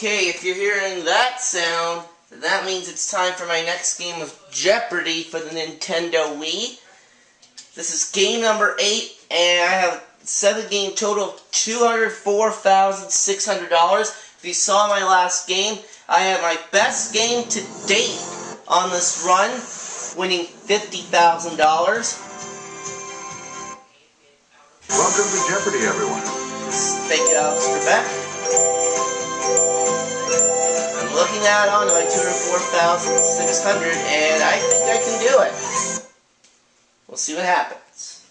Okay, if you're hearing that sound, then that means it's time for my next game of Jeopardy for the Nintendo Wii. This is game number 8, and I have set a game total of $204,600. If you saw my last game, I had my best game to date on this run, winning $50,000. Welcome to Jeopardy, everyone. Thank you, Alex Trebek. I'm looking out on my $204,600, and I think I can do it. We'll see what happens.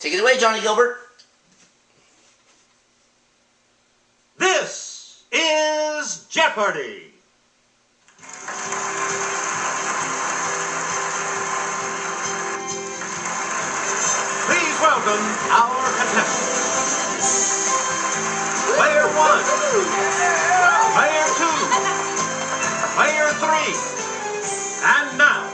Take it away, Johnny Gilbert. This is Jeopardy! Please welcome our contestants. Player 1, Player 2, Player 3, and now,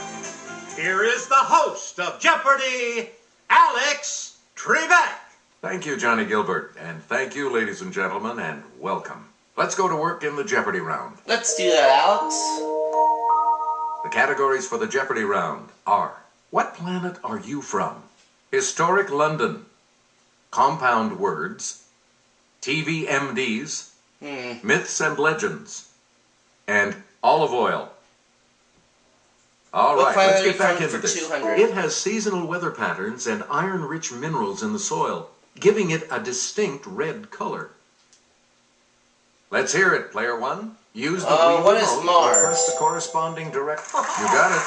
here is the host of Jeopardy, Alex Trebek. Thank you, Johnny Gilbert, and thank you, ladies and gentlemen, and welcome. Let's go to work in the Jeopardy round. Let's do that, Alex. The categories for the Jeopardy round are: what planet are you from? Historic London, compound words, TV MDs, myths and legends, and olive oil. All right, let's get back into this. It has seasonal weather patterns and iron-rich minerals in the soil, giving it a distinct red color. Let's hear it, Player 1. Use the Wii what is remote Mars? or press the corresponding direct. You got it.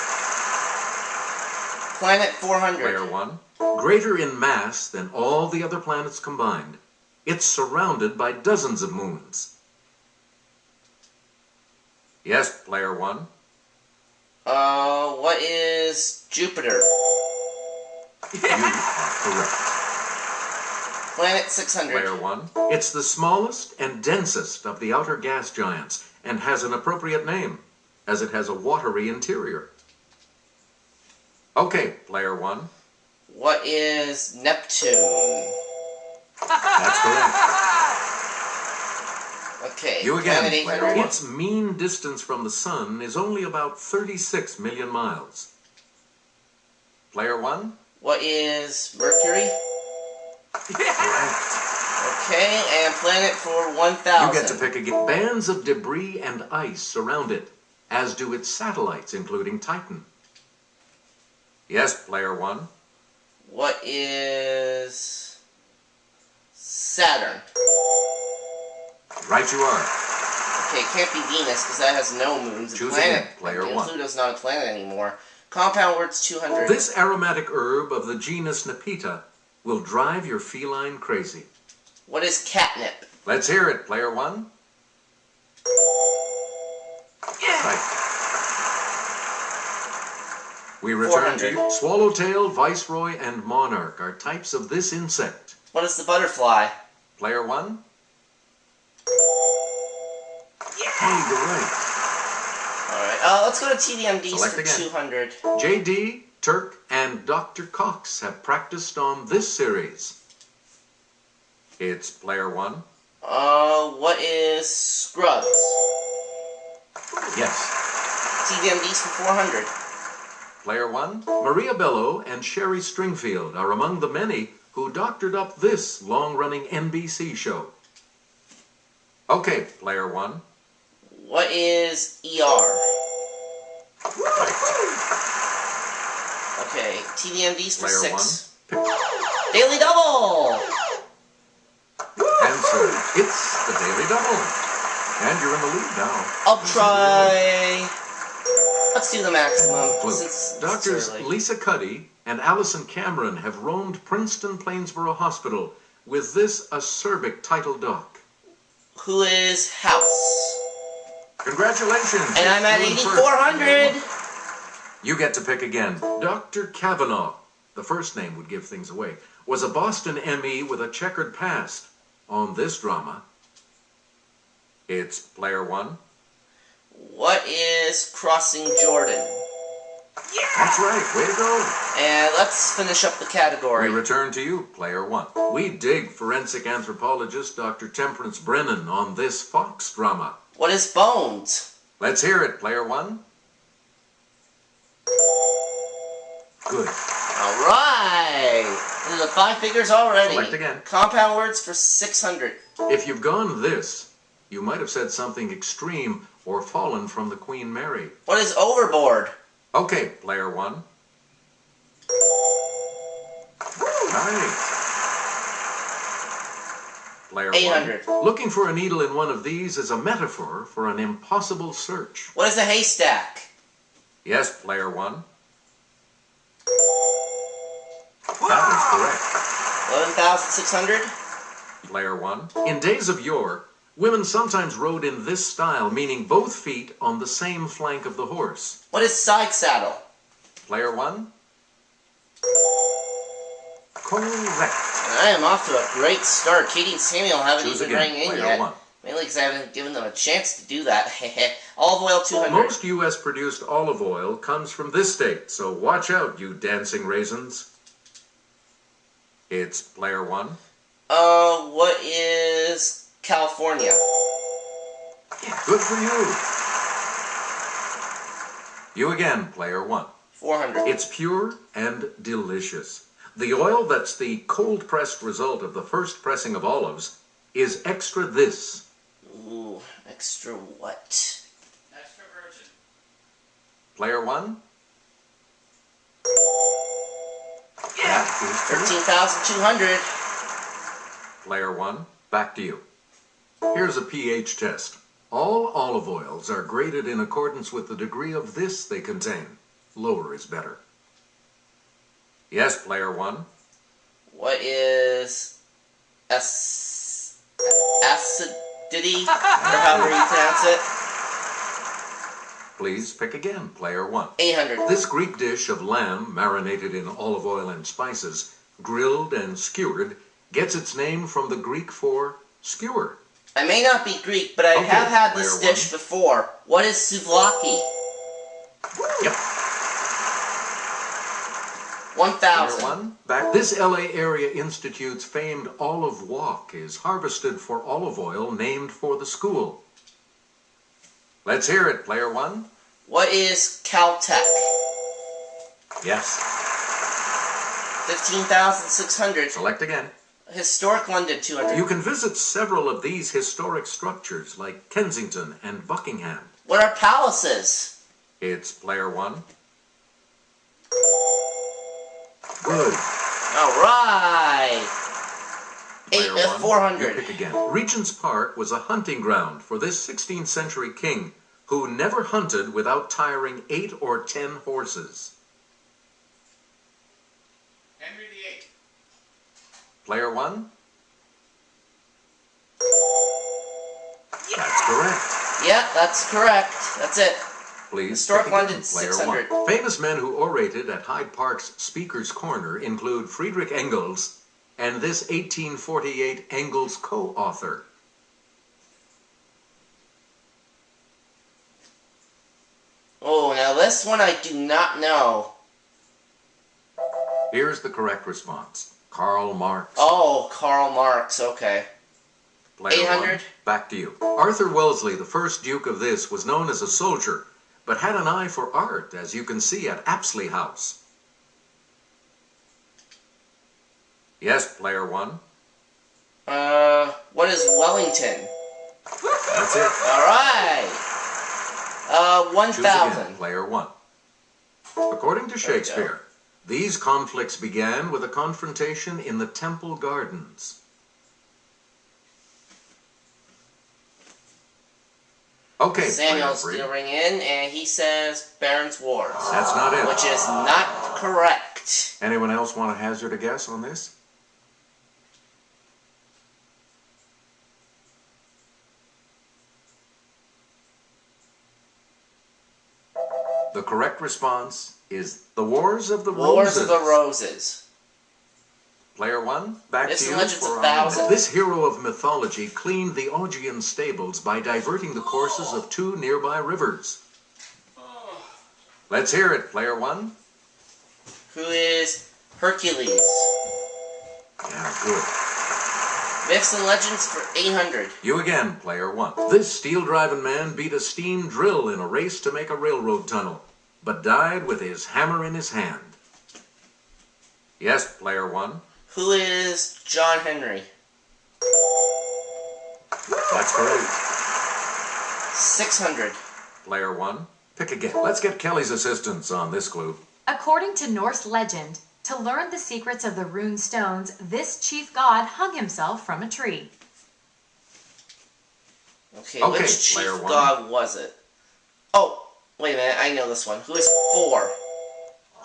Planet 400. Player 1. Greater in mass than all the other planets combined. It's surrounded by dozens of moons. Yes, Player 1. What is Jupiter? You are correct. Planet 600. Player 1. It's the smallest and densest of the outer gas giants and has an appropriate name, as it has a watery interior. Okay, Player 1. What is Neptune? That's correct. Okay, You again, Planet Player 800. 1. Its mean distance from the sun is only about 36 million miles. Player 1. What is Mercury? Correct. Okay, and planet for 1,000. You get to pick again. Bands of debris and ice surround it, as do its satellites, including Titan. Yes, Player 1. What is Saturn? Right you are. Okay, it can't be Venus because that has no moons. It's a Choose planet. again, Player 1. Pluto's not a planet anymore. Compound words 200. This aromatic herb of the genus Nepeta will drive your feline crazy. What is catnip? Let's hear it, Player 1. Yeah. Right. We return to you. Swallowtail, Viceroy, and Monarch are types of this insect. What is the butterfly? Player 1. Hey, you're right. Alright, let's go to TDMDs Select for again. 200. JD, Turk, and Dr. Cox have practiced on this series. It's Player 1. What is Scrubs? Yes. TDMDs for 400. Player 1. Maria Bello and Sherry Stringfield are among the many who doctored up this long-running NBC show. Okay, Player 1. What is ER? Okay, TDMDs for Player 6. 1. Daily Double! Answer. It's the Daily Double. And you're in the lead now. I'll try... Let's do the maximum. Clue. Since Doctors it's early. Lisa Cuddy and Allison Cameron have roamed Princeton Plainsboro Hospital with this acerbic title doc. Who is House? Congratulations. And I'm at You're in first. 8,400. You get to pick again. Dr. Kavanaugh, the first name would give things away, was a Boston ME with a checkered past. On this drama, it's Player 1. What is Crossing Jordan? That's right. Way to go. And let's finish up the category. We return to you, player one. We dig forensic anthropologist Dr. Temperance Brennan on this Fox drama. What is Bones? Let's hear it, player one. Good. All right. Into the 5 figures already. Select again. Compound words for 600. If you've gone this, you might have said something extreme or fallen from the Queen Mary. What is Overboard? Okay, player one. Nice. Player 800. one. Looking for a needle in one of these is a metaphor for an impossible search. What is a haystack? Yes, player one. That is correct. 11,600. Player one. In days of yore, women sometimes rode in this style, meaning both feet on the same flank of the horse. What is side saddle? Player one. Correct. I am off to a great start. Katie and Samuel haven't Choose even again. rang in Player yet. one. Mainly because I haven't given them a chance to do that. Olive oil 200. Most U.S. produced olive oil comes from this state, so watch out, you dancing raisins. It's player one. What is California? Good for you. You again, player one. 400. It's pure and delicious. The oil that's the cold-pressed result of the first pressing of olives is extra this. Ooh, extra what? Extra virgin. Player one. Yeah. That is correct. 13,200. Player one, back to you. Here's a pH test. All olive oils are graded in accordance with the degree of this they contain. Lower is better. Yes, player one. What is acidity, or however you pronounce it? Please pick again, player one. 800. This Greek dish of lamb marinated in olive oil and spices, grilled and skewered, gets its name from the Greek for skewer. I may not be Greek, but I Okay, have had this player dish before. What is souvlaki? Yep. 1,000. Player one. Back. This LA Area Institute's famed olive walk is harvested for olive oil named for the school. Let's hear it, player one. What is Caltech? Yes. 15,600. Select again. Historic London 200. You can visit several of these historic structures like Kensington and Buckingham. What are palaces? It's player one. Good. All right. Player one. 400. You pick again. Regent's Park was a hunting ground for this 16th century king who never hunted without tiring 8 or 10 horses. Henry VIII. Player one. That's correct. Yeah, that's correct. That's it. Please. Historic pick again, London, player 600. one. Famous men who orated at Hyde Park's Speaker's Corner include Friedrich Engels and this 1848 Engels co-author. Oh, now this one I do not know. Here's the correct response. Karl Marx. Oh, Karl Marx. Okay. Player 800. one, back to you. Arthur Wellesley, the first Duke of this, was known as a soldier, but had an eye for art, as you can see at Apsley House. Yes, player one. What is Wellington? That's it. All right. Choose again, 1,000. player one. According to Shakespeare, these conflicts began with a confrontation in the Temple Gardens. Okay, Samuel's player gonna three. ring in, and he says Baron's Wars, That's not it. which is not correct. Anyone else want to hazard a guess on this? The correct response is The Wars of the Roses. Wars of the Roses. Player one, back This to you Legends for of our Thousand. moment. This hero of mythology cleaned the Augean stables by diverting the courses of 2 nearby rivers. Let's hear it, player one. Who is Hercules? Yeah, good. Myths and Legends for 800. You again, player one. This steel-driving man beat a steam drill in a race to make a railroad tunnel, but died with his hammer in his hand. Yes, player one. Who is John Henry? That's correct. 600. Player one. Pick again. Let's get Kelly's assistance on this clue. According to Norse legend, to learn the secrets of the rune stones, this chief god hung himself from a tree. Okay, Okay, which chief player one. god was it? Oh, wait a minute, I know this one. Who is 4?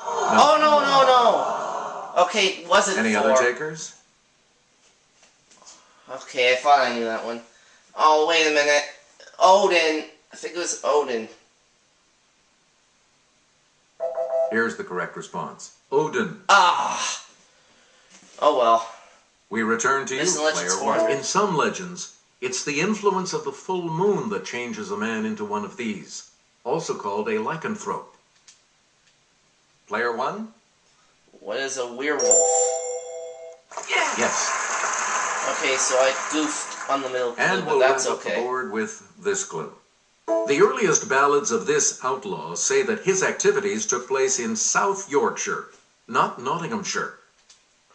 Oh, no. Okay, was it 4? Any other takers? Okay, I thought I knew that one. Oh, wait a minute. Odin. I think it was Odin. Here's the correct response. Odin. Ah. Oh, well. We return to you, Myths and Legends player one. 400. In some legends, it's the influence of the full moon that changes a man into one of these, also called a lycanthrope. Player one? What is a werewolf? Yes. Okay, so I goofed on the middle clue, And but we'll that's wrap up the okay. board with this clue. The earliest ballads of this outlaw say that his activities took place in South Yorkshire, not Nottinghamshire.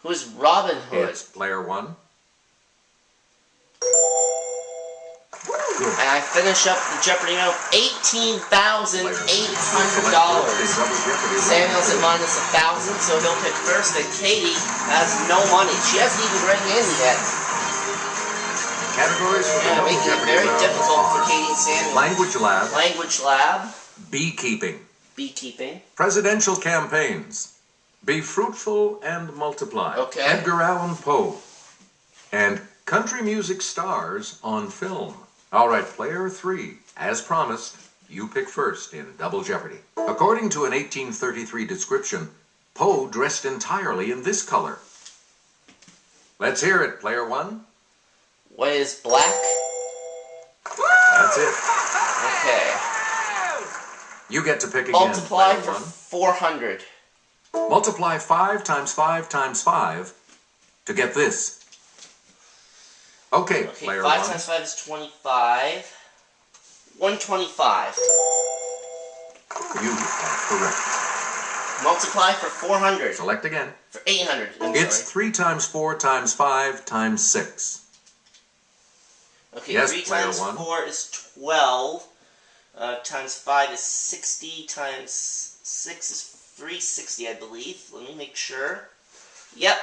Who is Robin Hood? It's player one. And I finish up the Jeopardy round with $18,800. Samuel's at minus 1,000, so he'll pick first. And Katie has no money. She hasn't even written in yet. Categories for the Yeah, double making it Jeopardy very round difficult for are Katie and Samuel. Language Lab, Language Lab, Beekeeping, beekeeping. Presidential Campaigns, Be Fruitful and Multiply, Okay. Edgar Allan Poe, and Country Music Stars on Film. All right, player three. As promised, you pick first in Double Jeopardy. According to an 1833 description, Poe dressed entirely in this color. Let's hear it, player one. What is black? That's it. Okay. You get to pick again, Multiply player for one. 400. Multiply 5 times 5 times 5 to get this. Okay, Okay, player 5 one. times 5 is 25. 125. You are correct. Multiply for 400. Select again. For 800. It's 3 times 4 times 5 times 6. Okay, Yes, 3 player times one. 4 is 12. Times 5 is 60. Times 6 is 360, I believe. Let me make sure. Yep.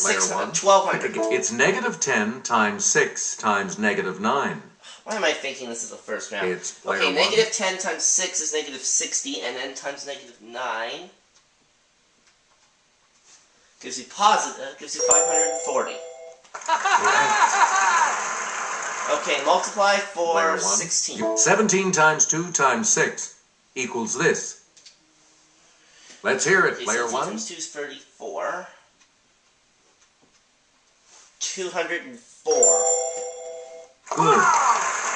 Player one. 1,200. It's negative 10 times 6 times negative 9. Why am I thinking this is the first round? It's player okay, one. negative 10 times 6 is negative 60, and then times negative 9 gives you positive, gives you 540. Okay, multiply for Player one. 16. 17 times 2 times 6 equals this. Let's hear it, Okay, player 17 one. times 2 is 34. 204. Good.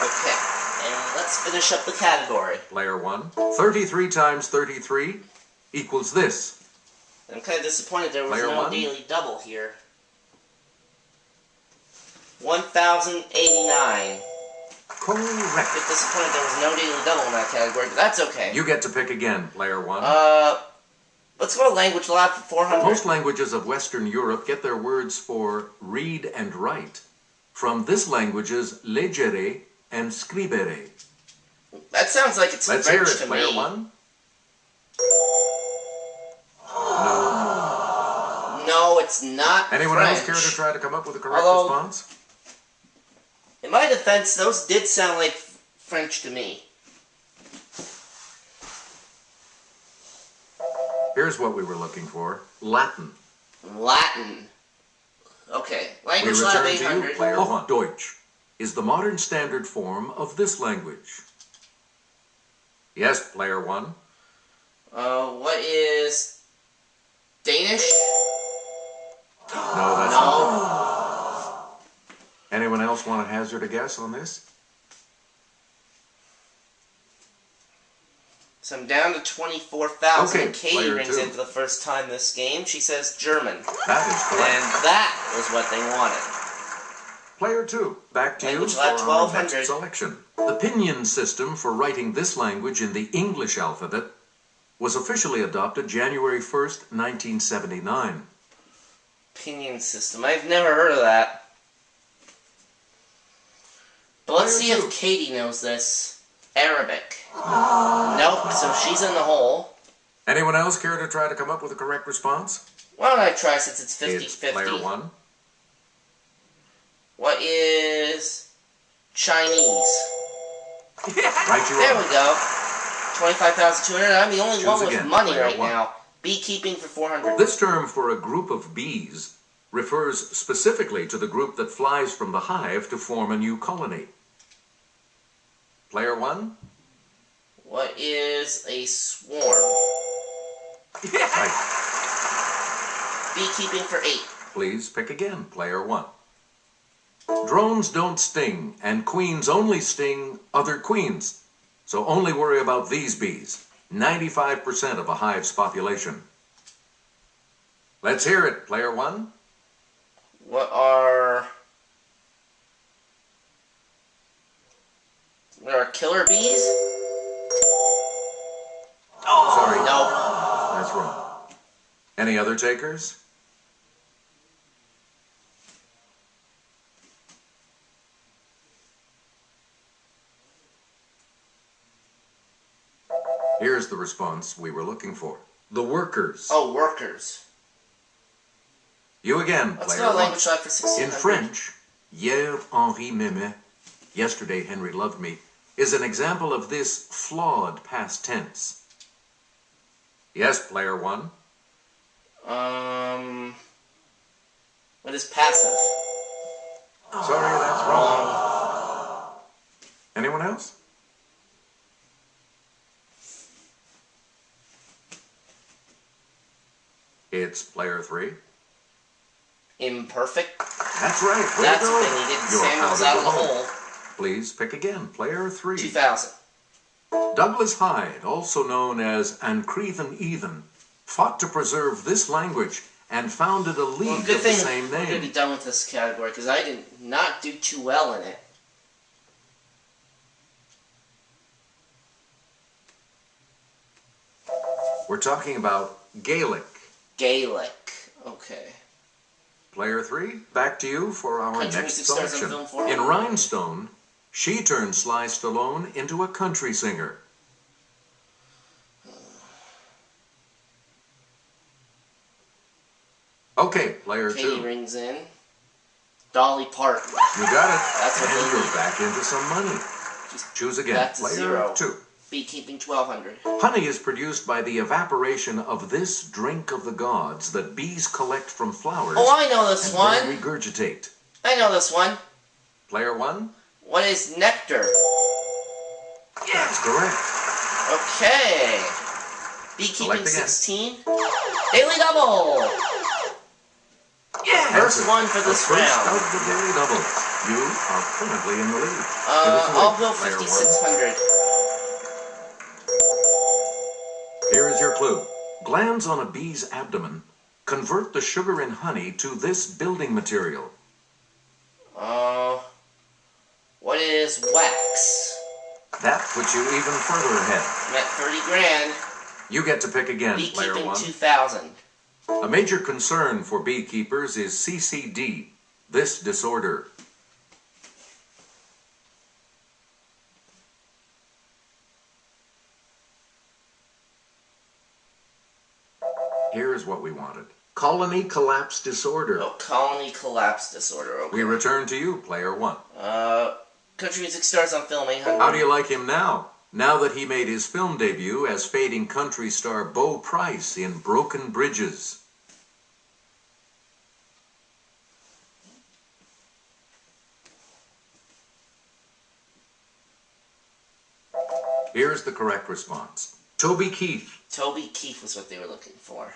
Okay, and let's finish up the category. Player one. 33 times 33 equals this. I'm kind of disappointed there was Player no one. daily double here. 1,089. Correct. Bit disappointed there was no daily double in that category, but that's okay. You get to pick again, player one. Let's go to Language Lab for 400. Most languages of Western Europe get their words for read and write from this language's leggere and scribere. That sounds like it's Let's hear French it, to player me. one. No, it's not Anyone French. else care to try to come up with a correct Although- response? In my defense, those did sound like French to me. Here's what we were looking for. Latin. Latin. Okay, We Language Lab return to you, 800. player one. Deutsch is the modern standard form of this language. Yes, player one. What is Danish? No, that's No. not. Anyone else else want to hazard a guess on this? So I'm down to 24,000. Okay, Katie player rings two. in for the first time this game. She says German. That is correct. And that was what they wanted. Player 2, back to you Language for Lab our 1200. next selection. The pinyin system for writing this language in the English alphabet was officially adopted January 1st, 1979. Pinyin system. I've never heard of that. But let's see Player two. if Katie knows this. Arabic. Nope, so she's in the hole. Anyone else care to try to come up with a correct response? Why don't I try since it's It's 50-50? player 1. What is Chinese? Right you There are. we go. 25,200. I'm the only Choose one with again, money player right one. now. Beekeeping for 400. This term for a group of bees refers specifically to the group that flies from the hive to form a new colony. Player 1? What is a swarm? Right. Beekeeping for 8. Please pick again, player 1. Drones don't sting, and queens only sting other queens. So only worry about these bees. 95% of a hive's population. Let's hear it, player 1. What are... There are killer bees? Sorry, Nope. that's wrong. Any other takers? Here's the response we were looking for. The workers. Oh, workers. You again, Let's player go to 1. language lab for 1600. In French, Hier Henri m'aimait, yesterday Henry loved me, is an example of this flawed past tense. Yes, player 1. What is passive? Sorry, that's wrong. Anyone else? It's player 3. Imperfect. That's right. Way That's to the go. thing. He didn't. You're Samuel's out of the hole. Please pick again. Player 3. 2000. Douglas Hyde, also known as Ancrethan Ethan, fought to preserve this language and founded a league Well, good of the thing same we're going to be name. done with this category because I did not do too well in it. We're talking about Gaelic. Gaelic. Okay. Player 3, back to you for our Country next music stars on selection. film for In me. Rhinestone, she turned Sly Stallone into a country singer. Okay, player Katie 2. rings in. Dolly Parton. You got it. That's what and they you're need. back into some money. Choose again. That's a Player 0. 2. Beekeeping 1200. Honey is produced by the evaporation of this drink of the gods that bees collect from flowers Oh, I know this and one. then regurgitate. I know this one. Player 1? What is nectar? That's correct. Okay. Beekeeping Select again. 16. Daily double. First Answer. one for The this first round. of the daily doubles. You are currently in the lead. I'll go Player 1. 5600. Here is your clue. Glands on a bee's abdomen convert the sugar in honey to this building material. What is wax? That puts you even further ahead. I'm at 30 grand. You get to pick again, player Beekeeping 1. 2000. A major concern for beekeepers is CCD, this disorder. Here's what we wanted. Colony collapse disorder. Oh, colony collapse disorder. Okay. We return to you, player 1. Country music stars on film 800. How do you like him now? Now that he made his film debut as fading country star Bo Price in Broken Bridges. Here's the correct response. Toby Keith, Toby Keith was what they were looking for.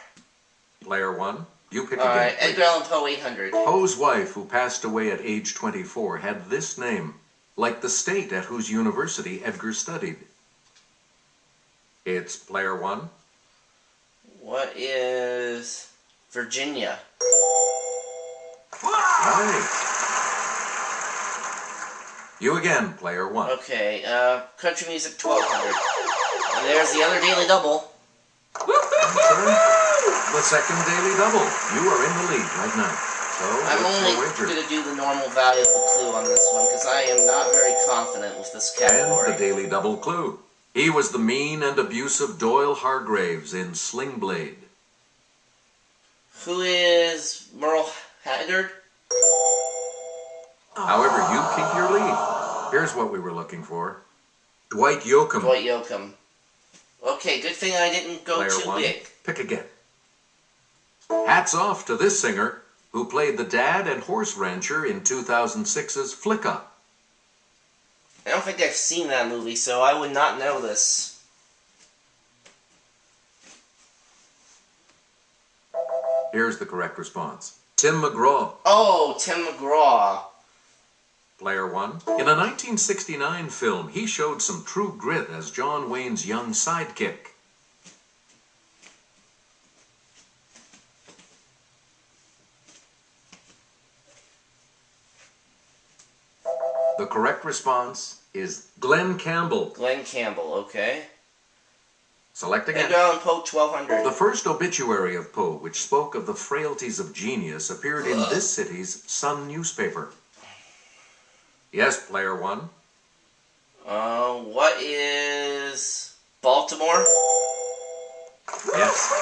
player 1. You pick Alright, again, please. Edgar Allan Poe 800. Poe's wife, who passed away at age 24, had this name, like the state at whose university Edgar studied. It's player one. What is Virginia? Right. You again, player one. Okay, country music 1200. And there's the other daily double. Enter the second daily double. You are in the lead right now. So, I'm what's only your wager? going to do the normal value of the clue on this one because I am not very confident with this And category. the daily double clue. He was the mean and abusive Doyle Hargraves in Sling Blade. Who is Merle Haggard? However, you keep your lead. Here's what we were looking for. Dwight Yoakam. Dwight Yoakam. Okay, good thing I didn't go Player too one. big. Pick again. Hats off to this singer who played the dad and horse rancher in 2006's Flicka. I don't think I've seen that movie, so I would not know this. Here's the correct response. Tim McGraw. Oh, Tim McGraw. Player one. In a 1969 film, he showed some true grit as John Wayne's young sidekick. The correct response is Glenn Campbell. Glenn Campbell, okay. Select again. Edgar Allan Poe 1200. The first obituary of Poe, which spoke of the frailties of genius, appeared in this city's Sun newspaper. Yes, player one. What is Baltimore? Yes.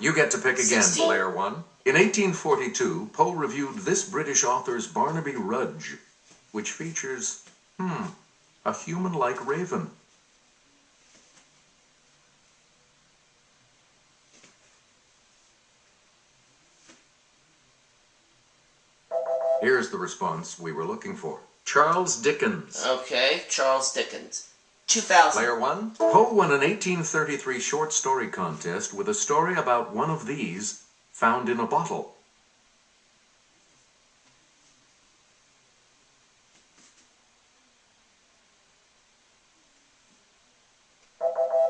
You get to pick again, 16. player one. In 1842, Poe reviewed this British author's Barnaby Rudge, which features, a human-like raven. Here's the response we were looking for. Charles Dickens. Okay, Charles Dickens. 2000. Player one. Poe won an 1833 short story contest with a story about one of these found in a bottle.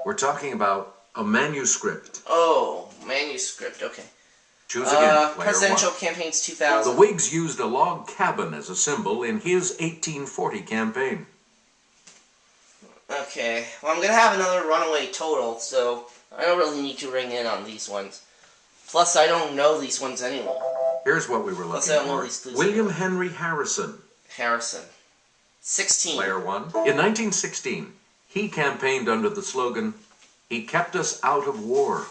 We're talking about a manuscript. Oh, manuscript, okay. Choose again, player Presidential one. campaigns The 2000. Whigs used a log cabin as a symbol in his 1840 campaign. Okay, well I'm gonna have another runaway total, so I don't really need to ring in on these ones. Plus, I don't know these ones anymore. Here's what we were Plus, looking I don't know for. these clues William anymore. Henry Harrison. Harrison. 16. Player one. In 1916, he campaigned under the slogan, "He kept us out of war."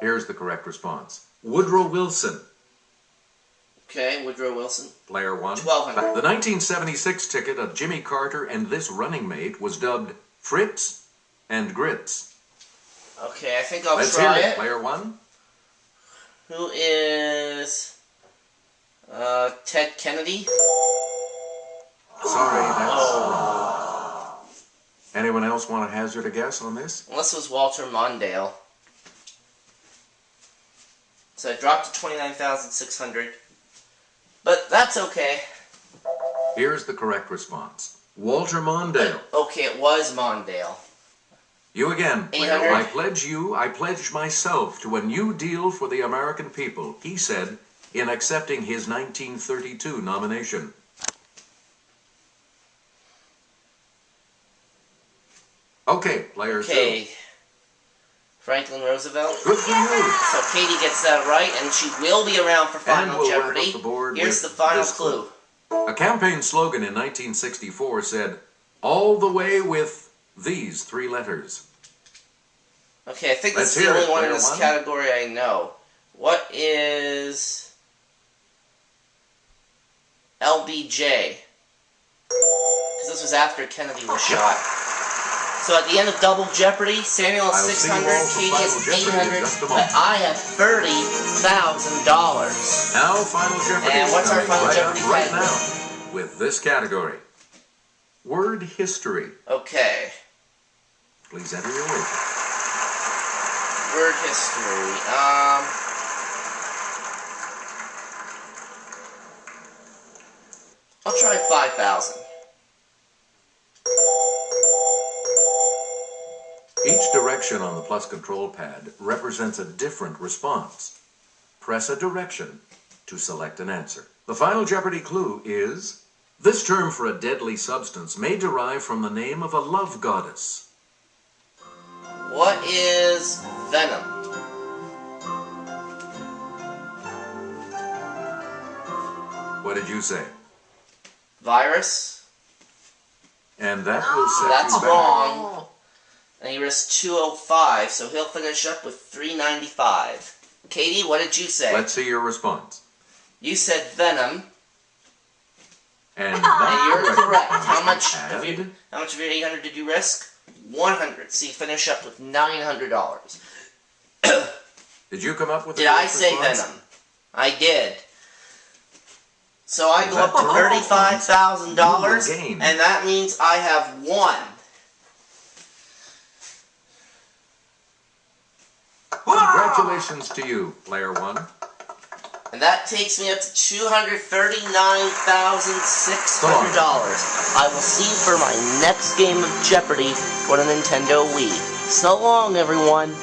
Here's the correct response. Woodrow Wilson. Okay, Woodrow Wilson. Player one. 1200. The 1976 ticket of Jimmy Carter and this running mate was dubbed Fritz and Grits. Okay, I think I'll Let's try hear it. Player one. Who is Ted Kennedy? Sorry, that's Oh. wrong. Anyone else want to hazard a guess on this? Unless it was Walter Mondale. So I dropped to 29,600. But that's okay. Here's the correct response. Walter Mondale. Okay, it was Mondale. You again, player. 800. I pledge myself to a new deal for the American people, he said, in accepting his 1932 nomination. Okay, player two. Okay. Franklin Roosevelt. Good for you. So Katie gets that right, and she will be around for Final we'll wrap Jeopardy. up the board Here's the with final this clue. A campaign slogan in 1964 said, "All the way with these three letters." Okay, I think Let's this is the hear only it, one in player this one. category I know. What is LBJ? Because this was after Kennedy was shot. So at the end of Double Jeopardy, Samuel I'll has see you 600, all for Katie Final has Jeopardy in 800, just a but moment. I have $30,000. Now Final Jeopardy And is what's our coming Final right Jeopardy up right category? now. with this category. Word history. Okay. Please enter your wager. Word history. I'll try 5,000. Each direction on the plus control pad represents a different response. Press a direction to select an answer. The final Jeopardy clue is, this term for a deadly substance may derive from the name of a love goddess. What is venom? What did you say? Virus? And that will set That's you back. wrong. And he risked 205, so he'll finish up with 395. Katie, what did you say? Let's see your response. You said venom, And and that you're correct. How much add- of your 800 did you risk? 100. So you finish up with $900. Did you come up with Did a I correct say response? venom? I did. So I Is go that up to correct? $35,000, You will gain. and that means I have won. Congratulations to you, player one. And that takes me up to $239,600. I will see you for my next game of Jeopardy for the Nintendo Wii. So long, everyone.